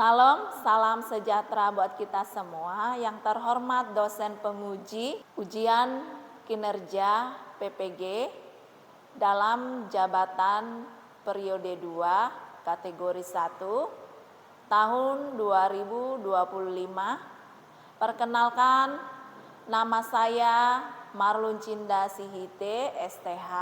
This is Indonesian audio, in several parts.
Salam sejahtera buat kita semua. Yang terhormat dosen penguji ujian kinerja PPG dalam jabatan periode 2 kategori 1 tahun 2025. Perkenalkan, nama saya Marlun Cinda Sihite, STH.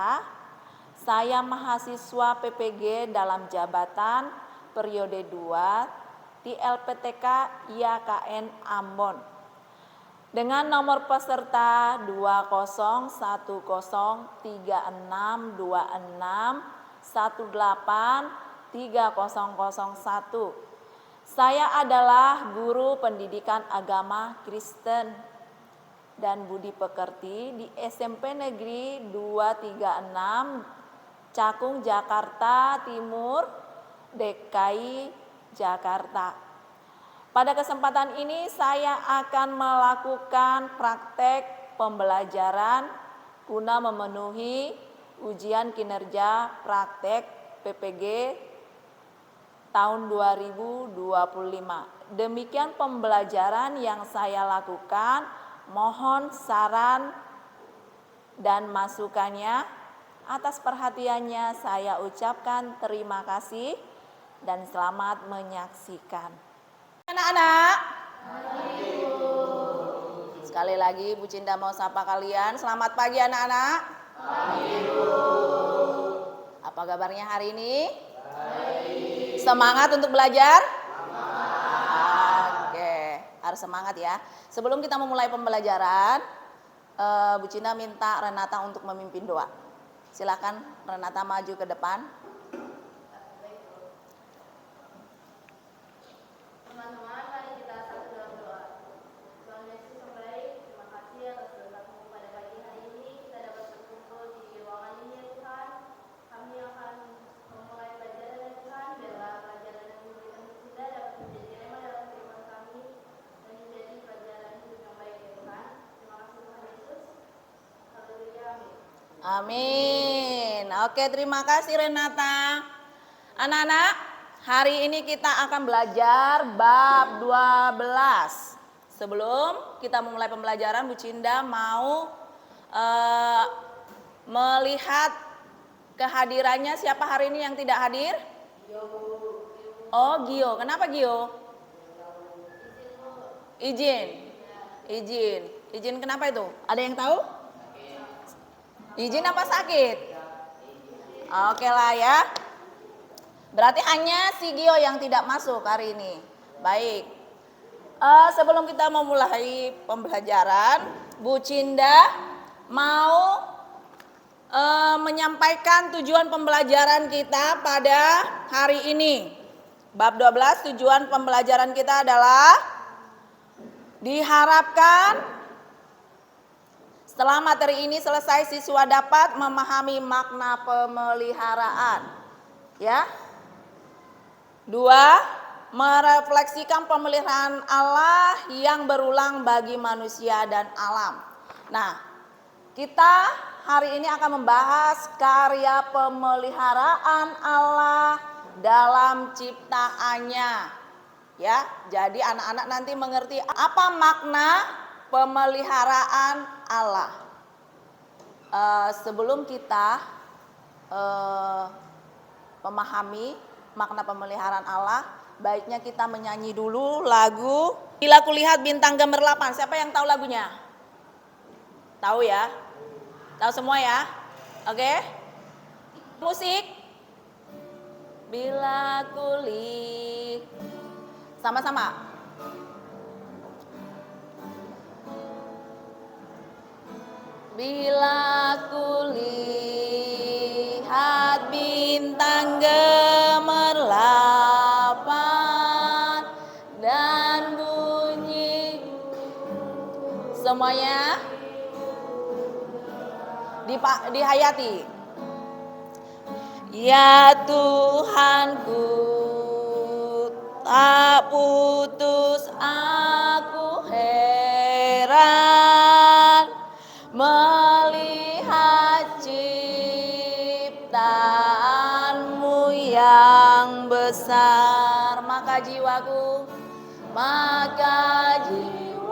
Saya mahasiswa PPG dalam jabatan periode 2 di LPTK IAKN Ambon dengan nomor peserta 20102626183001. Saya adalah guru pendidikan agama Kristen dan budi pekerti di SMP Negeri 236 Cakung, Jakarta Timur, DKI Jakarta. Pada kesempatan ini saya akan melakukan praktek pembelajaran guna memenuhi ujian kinerja praktek PPG tahun 2025. Demikian pembelajaran yang saya lakukan. Mohon saran dan masukannya. Atas perhatiannya saya ucapkan terima kasih dan selamat menyaksikan. Anak-anak, sekali lagi Bu Cinda mau sapa kalian. Selamat pagi anak-anak. Pagi, Bu. Apa kabarnya hari ini? Baik. Semangat untuk belajar? Semangat. Oke, harus semangat ya. Sebelum kita memulai pembelajaran, Bu Cinda minta Renata untuk memimpin doa. Silakan Renata maju ke depan. Teman-teman, mari kita satu dalam doa. Tuhan Yesus yang baik, terima kasih atas berkat-Mu pada pagi hari ini. Kita dapat berkumpul di ruangan ini ya Tuhan. Kami akan memulai pelajaran ya Tuhan. Biarlah pelajaran yang diberikan kita dapat menjadi rema dalam kehidupan kami dan menjadi pelajaran hidup yang baik ya Tuhan. Terima kasih Tuhan Yesus. Haleluya, amin. Amin. Oke, terima kasih Renata. Anak-anak, hari ini kita akan belajar bab 12. Sebelum kita memulai pembelajaran, Bu Cinda mau melihat kehadirannya. Siapa hari ini yang tidak hadir? Oh, Gio. Kenapa Gio? Izin kenapa itu? Ada yang tahu? Izin apa sakit? Oke lah ya. Berarti hanya si Gio yang tidak masuk hari ini. Baik. Sebelum kita memulai pembelajaran, Bu Cinda mau menyampaikan tujuan pembelajaran kita pada hari ini. Bab 12 tujuan pembelajaran kita adalah diharapkan setelah materi ini selesai siswa dapat memahami makna pemeliharaan. Ya. 2. Merefleksikan pemeliharaan Allah yang berulang bagi manusia dan alam. Nah, kita hari ini akan membahas karya pemeliharaan Allah dalam ciptaannya. Ya, jadi anak-anak nanti mengerti apa makna pemeliharaan Allah. Sebelum kita memahami makna pemeliharaan Allah, baiknya kita menyanyi dulu lagu Bila Kulihat Bintang Gemerlapan. Siapa yang tahu lagunya? Tahu ya? Tahu semua ya? Oke? Musik. Bila kulihat. Sama-sama. Bila kulihat bintang gemerlapan dan bunyi. Semuanya dihayati. Ya Tuhanku, tak putus aku heran melihat ciptaanmu yang besar, maka jiwa jiwaku, maka jiwaku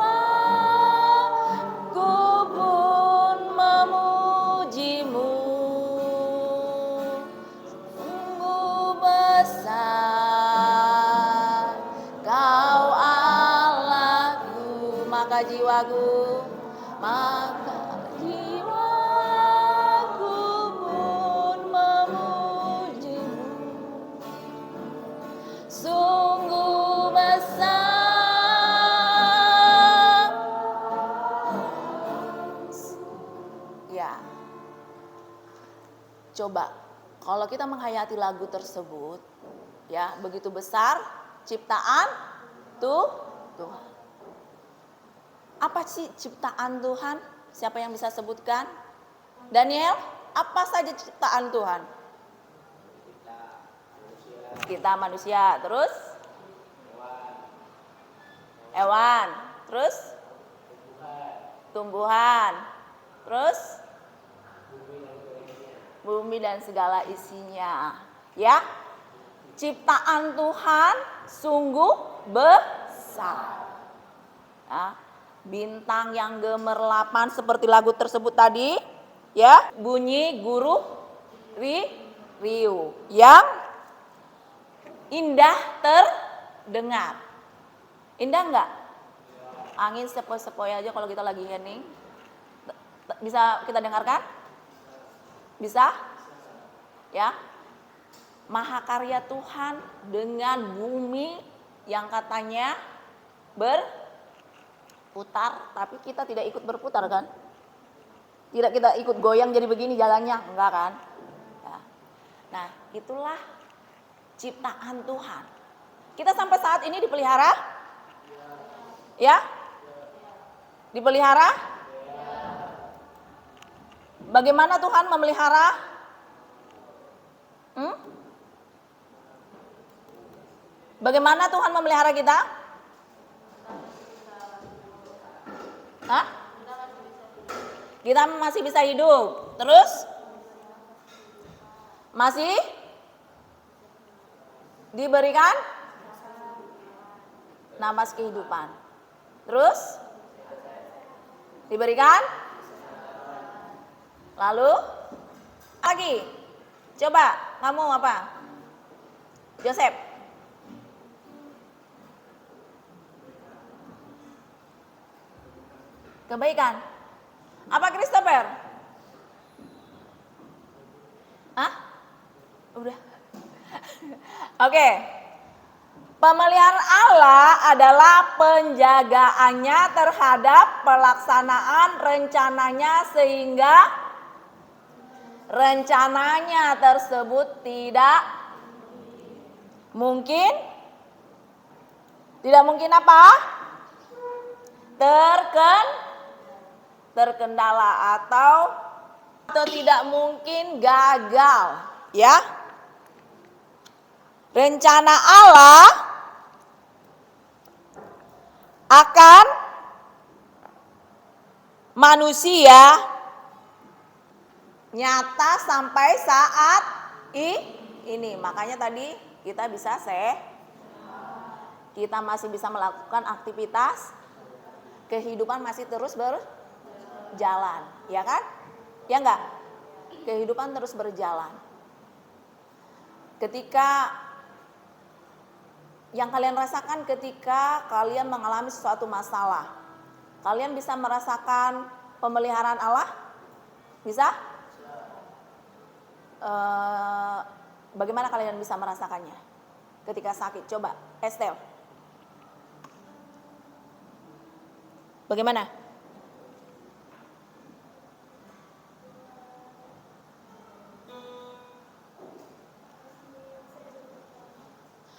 pun memujimu. Sungguh besar Kau Allahku, maka jiwaku pun memujimu. Sungguh besar. Ya. Coba kalau kita menghayati lagu tersebut, ya, begitu besar ciptaan Tuhan. Apa sih ciptaan Tuhan? Siapa yang bisa sebutkan? Daniel, apa saja ciptaan Tuhan? Kita manusia, terus hewan, terus tumbuhan, terus bumi dan segala isinya. Ya, ciptaan Tuhan sungguh besar. Ya, bintang yang gemerlapan seperti lagu tersebut tadi, ya, bunyi guru riu yang indah terdengar. Indah enggak? Angin sepoi-sepoi aja kalau kita lagi hening. Bisa kita dengarkan? Bisa? Ya. Mahakarya Tuhan dengan bumi yang katanya berputar, tapi kita tidak ikut berputar kan? Tidak kita ikut goyang jadi begini jalannya, enggak kan? Ya. Nah, itulah ciptaan Tuhan. Kita sampai saat ini dipelihara? Ya? Dipelihara? Bagaimana Tuhan memelihara? Bagaimana Tuhan memelihara kita? Hah? Kita masih bisa hidup. Terus? Masih diberikan napas kehidupan. Terus? Diberikan? Lalu? Lagi? Coba, kamu apa? Joseph. Kebaikan. Apa Christopher? Hah? Udah. Oke. Pemeliharaan Allah adalah penjagaannya terhadap pelaksanaan rencananya sehingga rencananya tersebut tidak mungkin. Tidak mungkin apa? Terkendala atau tidak mungkin gagal, ya. Rencana Allah akan manusia nyata sampai saat ini. Makanya tadi kita bisa kita masih bisa melakukan aktivitas, kehidupan masih terus berjalan, ya kan? Ya enggak? Kehidupan terus berjalan. Ketika yang kalian rasakan ketika kalian mengalami suatu masalah, kalian bisa merasakan pemeliharaan Allah? Bisa? Bagaimana kalian bisa merasakannya ketika sakit? Coba, Estel. Bagaimana?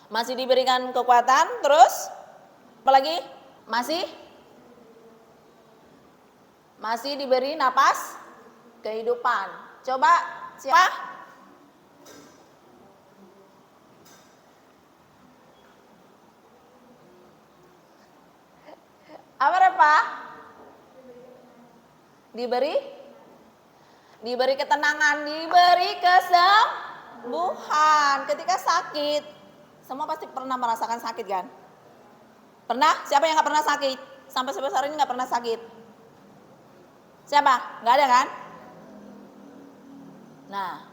Masih diberikan kekuatan, terus apalagi? Masih diberi napas kehidupan. Coba siapa? Apa Repa? Diberi ketenangan, diberi kesembuhan ketika sakit. Semua pasti pernah merasakan sakit kan? Pernah? Siapa yang nggak pernah sakit? Sampai sebesar ini nggak pernah sakit? Siapa? Nggak ada kan? Nah,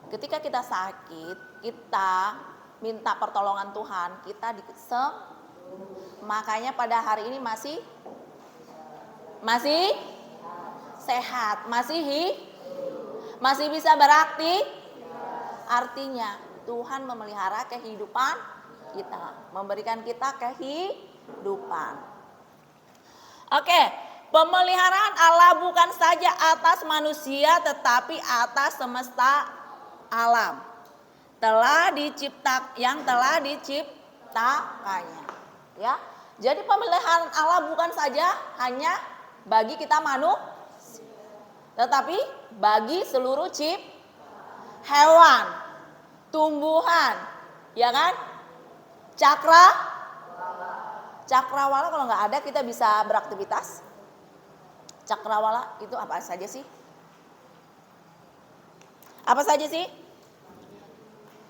ketika kita sakit, kita minta pertolongan Tuhan, kita makanya pada hari ini masih sehat, masih bisa artinya Tuhan memelihara kehidupan kita, memberikan kita kehidupan. Oke, pemeliharaan Allah bukan saja atas manusia tetapi atas semesta alam. Yang telah diciptakannya. Ya. Jadi pemeliharaan Allah bukan saja hanya bagi kita manusia, tetapi bagi seluruh hewan, tumbuhan, ya kan? Cakrawala kalau nggak ada kita bisa beraktivitas. Cakrawala itu apa saja sih? Apa saja sih?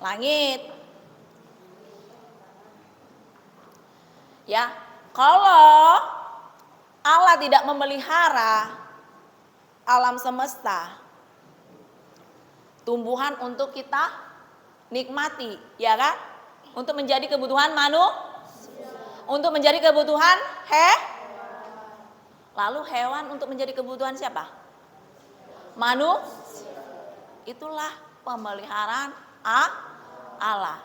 Langit. Ya, kalau Allah tidak memelihara alam semesta, tumbuhan untuk kita nikmati, ya kan? Untuk menjadi kebutuhan untuk menjadi kebutuhan lalu hewan untuk menjadi kebutuhan siapa? Itulah pemeliharaan Allah.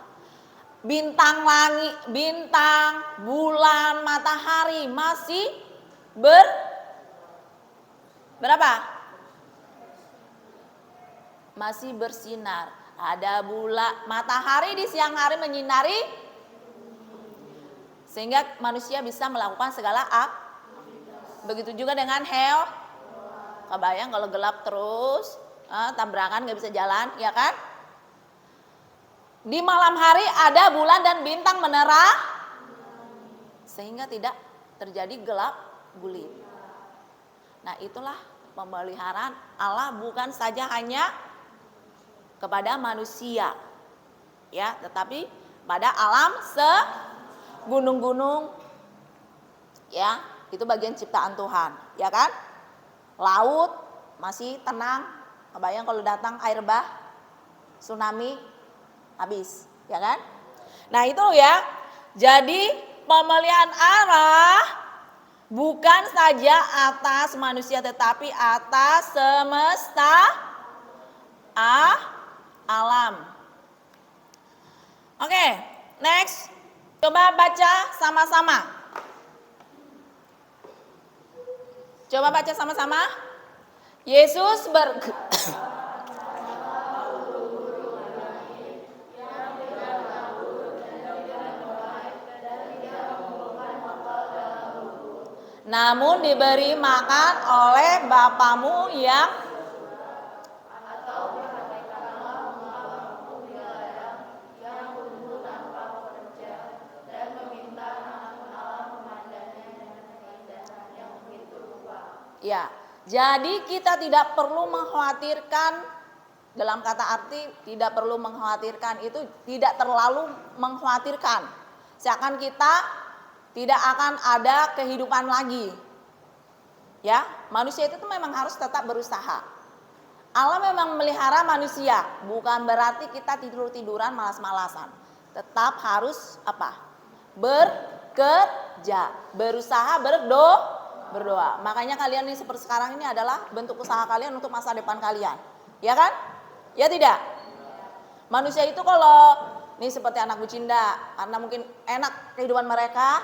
Bintang langit, bintang, bulan, matahari masih berapa? Masih bersinar. Ada bulan, matahari di siang hari menyinari sehingga manusia bisa melakukan segala begitu juga dengan kebayang kalau gelap terus, tabrakan nggak bisa jalan, ya kan? Di malam hari ada bulan dan bintang menerang sehingga tidak terjadi gelap gulita. Nah, itulah pemeliharaan Allah bukan saja hanya kepada manusia, ya, tetapi pada alam gunung-gunung, ya, itu bagian ciptaan Tuhan, ya kan? Laut masih tenang, kebayang kalau datang air bah, tsunami, habis, ya kan? Nah itu ya, jadi pemeliharaan Allah bukan saja atas manusia tetapi atas semesta alam. Oke, next. Coba baca sama-sama. Coba baca sama-sama. Yesus namun diberi makan oleh Bapamu yang ya, jadi kita tidak perlu mengkhawatirkan, dalam kata arti tidak perlu mengkhawatirkan itu tidak terlalu mengkhawatirkan. Seakan kita tidak akan ada kehidupan lagi. Ya, manusia itu memang harus tetap berusaha. Allah memang melihara manusia, bukan berarti kita tidur-tiduran malas-malasan. Tetap harus apa? Bekerja, berusaha, berdoa. Makanya kalian ini seperti sekarang ini adalah bentuk usaha kalian untuk masa depan kalian. Ya kan? Ya tidak? Manusia itu kalau ini seperti anak bucinda, karena mungkin enak kehidupan mereka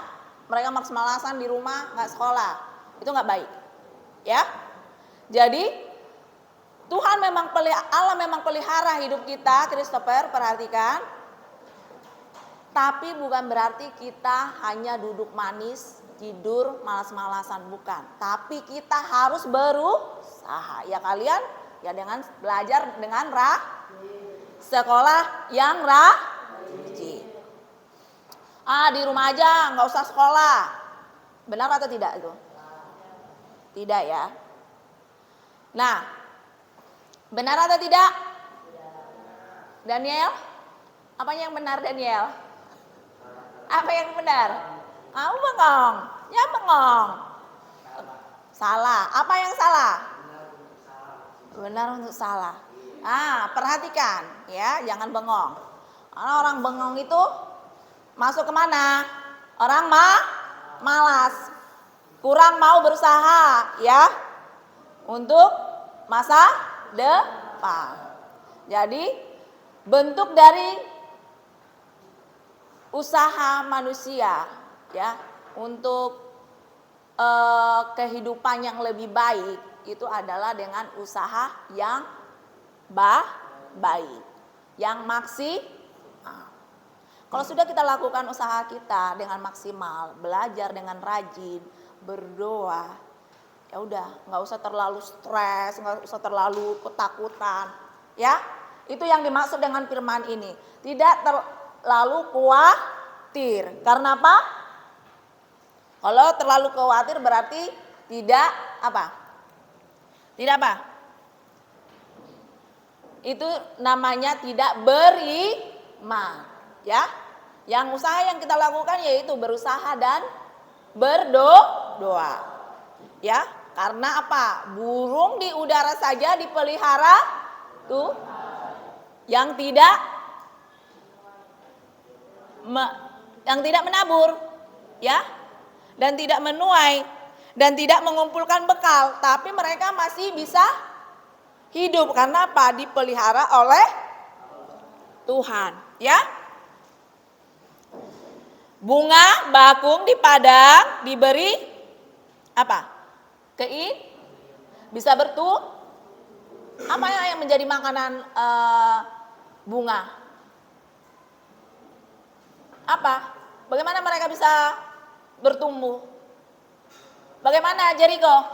malas-malasan di rumah, nggak sekolah. Itu nggak baik. Ya. Jadi Allah memang pelihara hidup kita, Christopher, perhatikan. Tapi bukan berarti kita hanya duduk manis, tidur malas-malasan, bukan. Tapi kita harus berusaha. Ya kalian ya dengan belajar dengan sekolah yang rajin. Di rumah aja nggak usah sekolah. Benar atau tidak itu? Tidak ya. Nah, benar atau tidak? Daniel? Apanya yang benar Daniel? Apa yang benar? Kamu bengong. Ya bengong. Salah. Apa yang salah? Benar untuk salah. Perhatikan ya, jangan bengong. Karena orang bengong itu masuk kemana? Orang malas, kurang mau berusaha ya untuk masa depan. Jadi bentuk dari usaha manusia ya untuk kehidupan yang lebih baik itu adalah dengan usaha yang baik, yang maksimal. Kalau sudah kita lakukan usaha kita dengan maksimal, belajar dengan rajin, berdoa, ya udah, nggak usah terlalu stres, nggak usah terlalu ketakutan, ya. Itu yang dimaksud dengan firman ini. Tidak terlalu khawatir. Karena apa? Kalau terlalu khawatir berarti tidak apa? Tidak apa? Itu namanya tidak beriman, ya. Yang usaha yang kita lakukan yaitu berusaha dan berdoa. Ya, karena apa? Burung di udara saja dipelihara tuh yang tidak menabur, ya, dan tidak menuai dan tidak mengumpulkan bekal, tapi mereka masih bisa hidup karena apa? Dipelihara oleh Tuhan, ya. Bunga bakung di padang diberi apa? Bisa apa yang menjadi makanan bunga? Apa? Bagaimana mereka bisa bertumbuh? Bagaimana Jericho?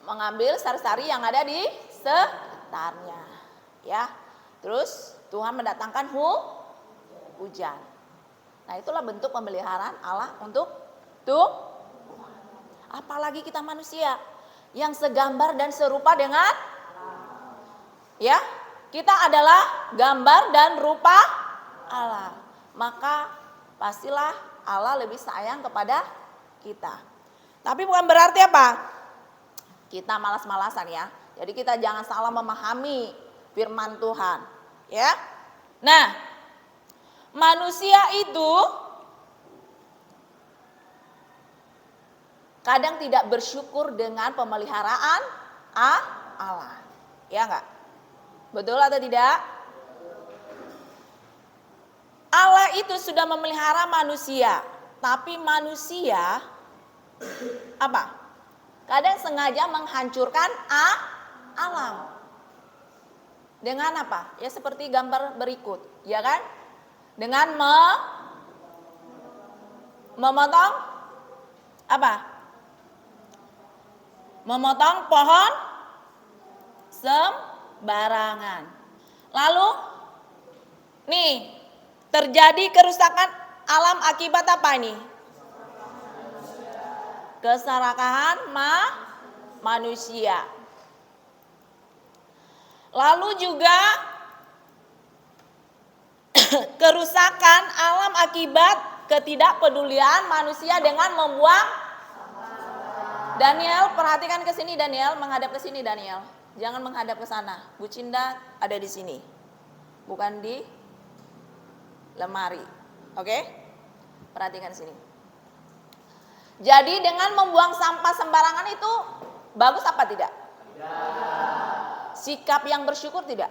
Mengambil sari-sari yang ada di sekitarnya, ya. Terus Tuhan mendatangkan hujan. Nah, itulah bentuk pemeliharaan Allah untuk apalagi kita manusia yang segambar dan serupa dengan ya, kita adalah gambar dan rupa Allah. Maka pastilah Allah lebih sayang kepada kita. Tapi bukan berarti apa? Kita malas-malasan ya. Jadi kita jangan salah memahami firman Tuhan, ya. Nah, manusia itu kadang tidak bersyukur dengan pemeliharaan Allah. Ya enggak? Betul atau tidak? Allah itu sudah memelihara manusia, tapi manusia apa? Kadang sengaja menghancurkan alam. Dengan apa? Ya seperti gambar berikut, ya kan? Dengan memotong apa? Memotong pohon sembarangan. Lalu nih, terjadi kerusakan alam akibat apa ini? Keserakahan manusia. Lalu juga kerusakan alam akibat ketidakpedulian manusia dengan membuang. Daniel, perhatikan ke sini Daniel, menghadap ke sini Daniel. Jangan menghadap ke sana. Bu Cinda ada di sini. Bukan di lemari. Oke? Perhatikan sini. Jadi dengan membuang sampah sembarangan itu bagus apa tidak? Sikap yang bersyukur tidak?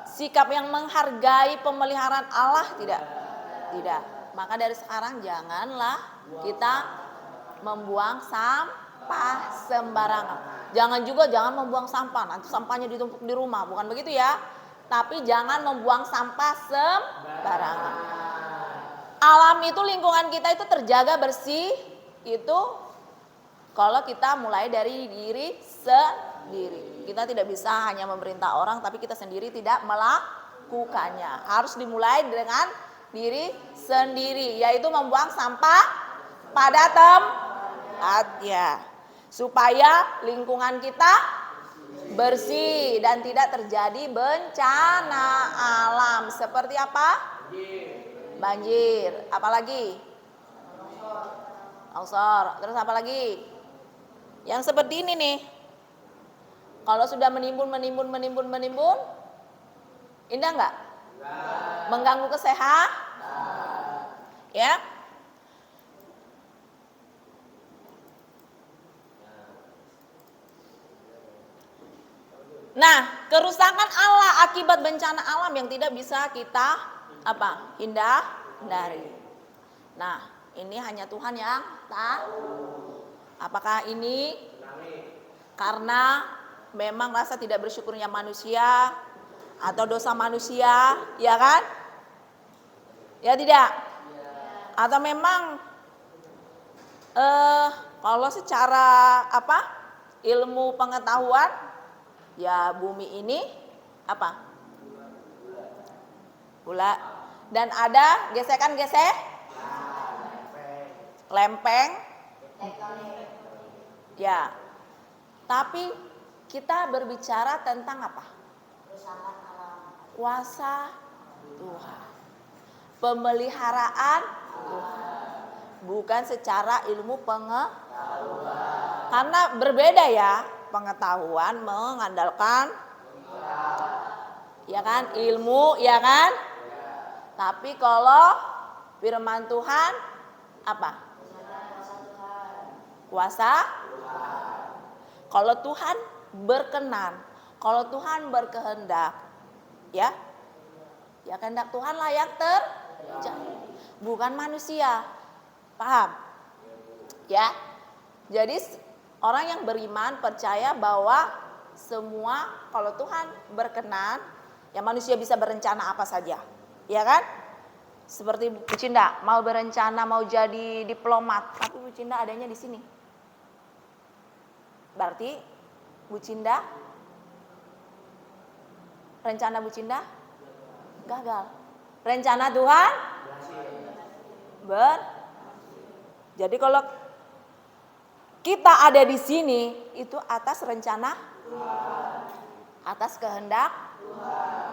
Sikap yang menghargai pemeliharaan Allah tidak? Tidak. Maka dari sekarang janganlah kita membuang sampah sembarangan. Jangan membuang sampah, nanti sampahnya ditumpuk di rumah, bukan begitu ya. Tapi jangan membuang sampah sembarangan. Alam itu, lingkungan kita itu terjaga bersih itu kalau kita mulai dari diri sendiri. Kita tidak bisa hanya memerintah orang tapi kita sendiri tidak melakukannya. Harus dimulai dengan diri sendiri, yaitu membuang sampah pada tempatnya supaya lingkungan kita bersih dan tidak terjadi bencana alam. Seperti apa? Banjir. Apalagi? Longsor. Terus apa lagi? Yang seperti ini nih. Kalau sudah menimbun, indah nggak? Mengganggu kesehatan? Ya. Nah, kerusakan Allah akibat bencana alam yang tidak bisa kita hindari. Nah, ini hanya Tuhan yang tahu. Apakah ini karena memang rasa tidak bersyukurnya manusia atau dosa manusia, ya kan? Ya tidak? Atau memang kalau secara ilmu pengetahuan, ya bumi ini bulat dan ada lempeng. Ya. Tapi kita berbicara tentang apa? Kuasa Tuhan. Pemeliharaan Tuhan. Bukan secara ilmu pengetahuan. Karena berbeda ya, pengetahuan mengandalkan ya kan, ilmu, ya kan? Tapi kalau firman Tuhan apa? Kuasa Tuhan. Kalau Tuhan berkenan, kalau Tuhan berkehendak, ya kehendak Tuhanlah yang terjadi, bukan manusia. Paham? Ya. Jadi orang yang beriman percaya bahwa semua kalau Tuhan berkenan, ya manusia bisa berencana apa saja. Ya kan? Seperti Bu Cinda mau berencana mau jadi diplomat, tapi Bu Cinda adanya di sini. Berarti Bu Cinda, rencana Bu Cinda gagal. Rencana Tuhan Jadi kalau kita ada di sini itu atas rencana Tuhan, atas kehendak Tuhan.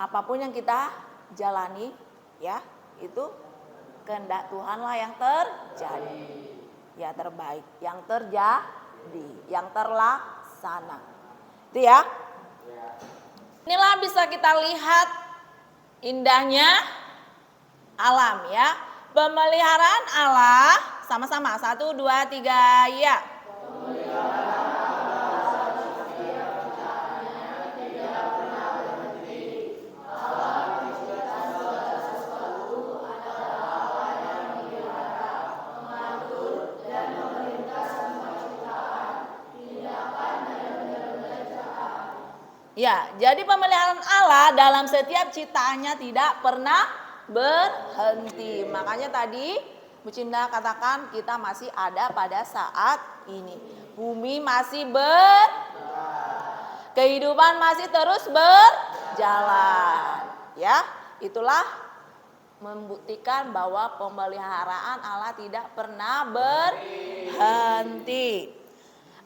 Apapun yang kita jalani, ya itu kehendak Tuhanlah yang terjadi, ya terbaik, yang terjadi, yang terlaksana. Itu ya. Inilah bisa kita lihat indahnya alam ya. Pemeliharaan Allah sama-sama 1, 2, 3 ya. Ya, jadi pemeliharaan Allah dalam setiap ciptaannya tidak pernah berhenti. Makanya tadi Bu Cinda katakan kita masih ada pada saat ini. Bumi masih kehidupan masih terus berjalan. Ya, itulah membuktikan bahwa pemeliharaan Allah tidak pernah berhenti.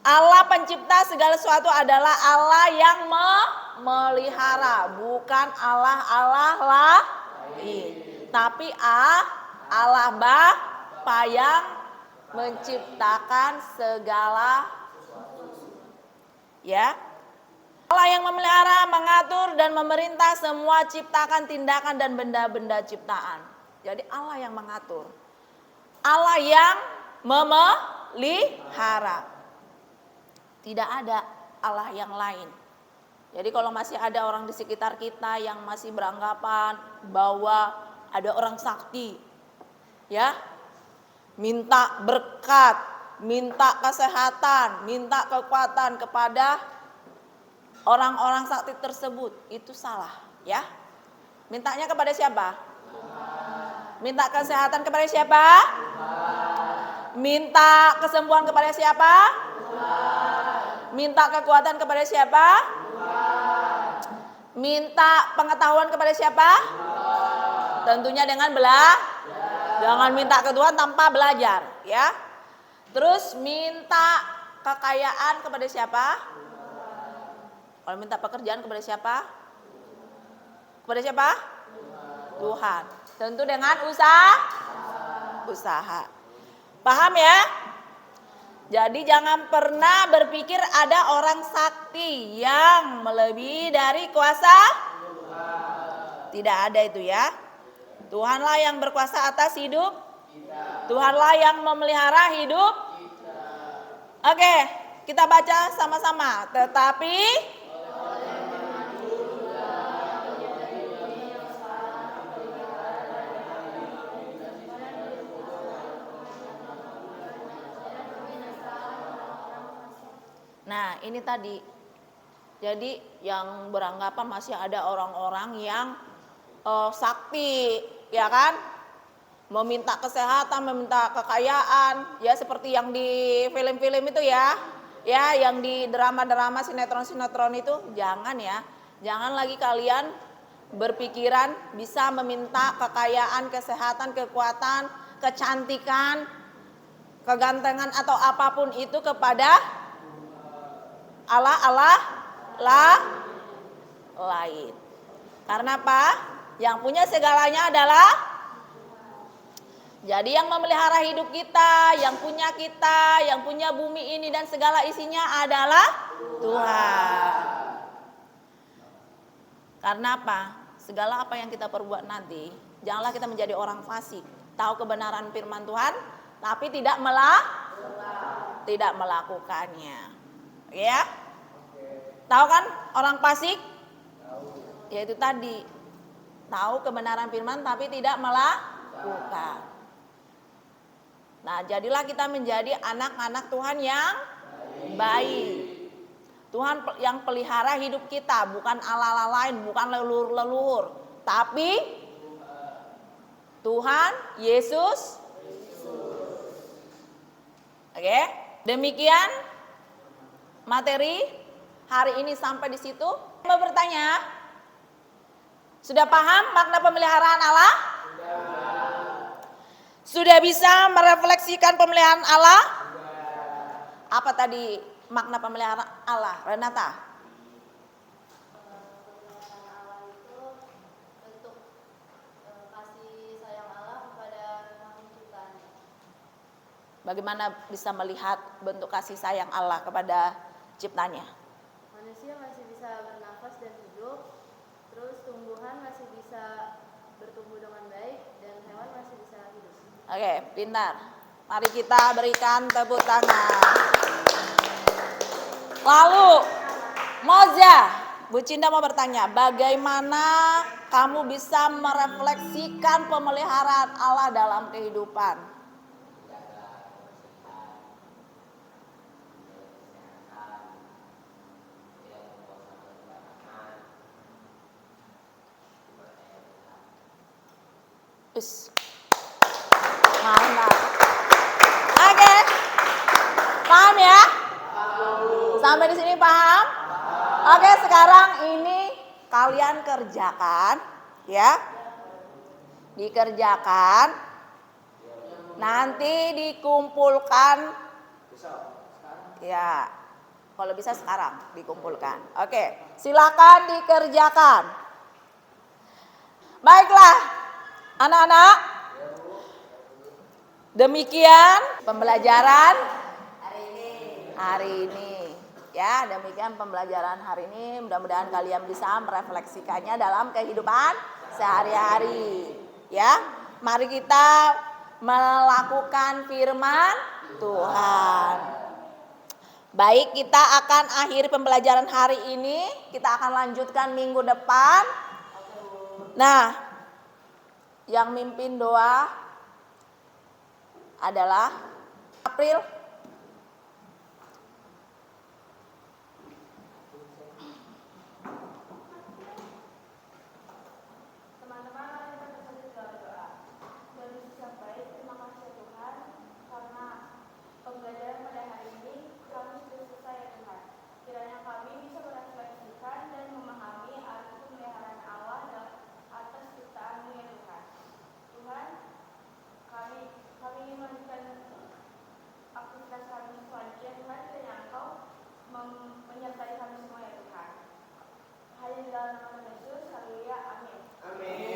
Allah pencipta segala sesuatu adalah Allah yang memelihara, bukan Allah lain. Tapi Allah Bapa yang menciptakan segala ya. Allah yang memelihara, mengatur dan memerintah semua ciptakan, tindakan dan benda-benda ciptaan. Jadi Allah yang mengatur. Allah yang memelihara. Tidak ada Allah yang lain. Jadi kalau masih ada orang di sekitar kita yang masih beranggapan bahwa ada orang sakti, ya, minta berkat, minta kesehatan, minta kekuatan kepada orang-orang sakti tersebut, itu salah, ya. Mintanya kepada siapa? Minta kesehatan kepada siapa? Minta kesembuhan kepada siapa? Minta kekuatan kepada siapa? Minta pengetahuan kepada siapa? Tentunya dengan jangan minta ke Tuhan tanpa belajar, ya. Terus minta kekayaan kepada siapa? Kalau minta pekerjaan kepada siapa? Kepada siapa? Tuhan. Tentu dengan usaha. Paham ya? Jadi jangan pernah berpikir ada orang sakti yang melebihi dari kuasa. Tidak ada itu ya. Tuhanlah yang berkuasa atas hidup. Tuhanlah yang memelihara hidup. Oke, kita baca sama-sama. Tetapi nah, ini tadi. Jadi yang beranggapan masih ada orang-orang yang sakti, ya kan? Meminta kesehatan, meminta kekayaan, ya seperti yang di film-film itu ya. Ya, yang di drama-drama sinetron-sinetron itu jangan ya. Jangan lagi kalian berpikiran bisa meminta kekayaan, kesehatan, kekuatan, kecantikan, kegantengan atau apapun itu kepada Allah lain. Karena apa? Yang punya segalanya adalah, jadi yang memelihara hidup kita, yang punya bumi ini dan segala isinya adalah Tuhan. Karena apa? Segala apa yang kita perbuat nanti, janganlah kita menjadi orang fasik. Tahu kebenaran firman Tuhan, tapi tidak melakukannya. Ya? Tahu kan orang fasik? Yaitu tadi, tahu kebenaran firman tapi tidak melakukan. Nah, jadilah kita menjadi anak-anak Tuhan yang baik. Tuhan yang pelihara hidup kita, bukan Allah lain, bukan leluhur-leluhur, tapi Tuhan Yesus. Oke, demikian materi hari ini sampai di situ. Mau bertanya? Sudah paham makna pemeliharaan Allah? Sudah bisa merefleksikan pemeliharaan Allah? Apa tadi makna pemeliharaan Allah, Renata? Pemeliharaan Allah itu bentuk kasih sayang Allah kepada makhluk ciptaannya. Bagaimana bisa melihat bentuk kasih sayang Allah kepada ciptanya? Manusia masih bisa bernafas dan hidup, terus tumbuhan masih bisa bertumbuh dengan baik, dan hewan masih bisa hidup. Oke, pintar. Mari kita berikan tepuk tangan. Lalu, Moza, Bu Cinda mau bertanya, bagaimana kamu bisa merefleksikan pemeliharaan Allah dalam kehidupan? Mantap. Oke. Paham ya? Sampai di sini paham? Oke, sekarang ini kalian kerjakan ya. Dikerjakan. Nanti dikumpulkan. Ya. Kalau bisa sekarang dikumpulkan. Oke, silakan dikerjakan. Baiklah, anak-anak. Demikian pembelajaran hari ini. Ya, demikian pembelajaran hari ini. Mudah-mudahan kalian bisa merefleksikannya dalam kehidupan sehari-hari. Ya, mari kita melakukan firman Tuhan. Baik, kita akan akhiri pembelajaran hari ini. Kita akan lanjutkan minggu depan. Nah, yang mimpin doa adalah April. Teman-teman, mari kita bersatu dalam doa. Tuhan Yesus yang baik, terima kasih Tuhan, karena pembelajaran pada hari ini kami sudah selesai ya Tuhan. Kiranya kami bisa merefleksikan dan memahami arti pemeliharaan Allah atas ciptaan-Mu ya Tuhan. Tuhan, kami ingin melanjutkan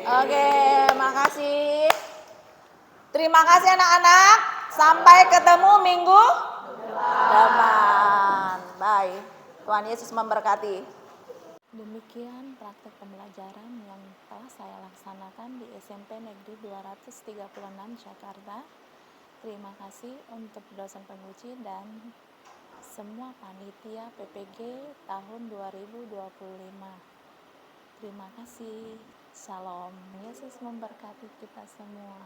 Oke, makasih. Terima kasih anak-anak. Sampai ketemu minggu depan. Bye. Tuhan Yesus memberkati. Demikian praktek pembelajaran yang telah saya laksanakan di SMP Negeri 236 Jakarta. Terima kasih untuk dosen penguji dan semua panitia PPG tahun 2025. Terima kasih. Shalom. Yesus memberkati kita semua.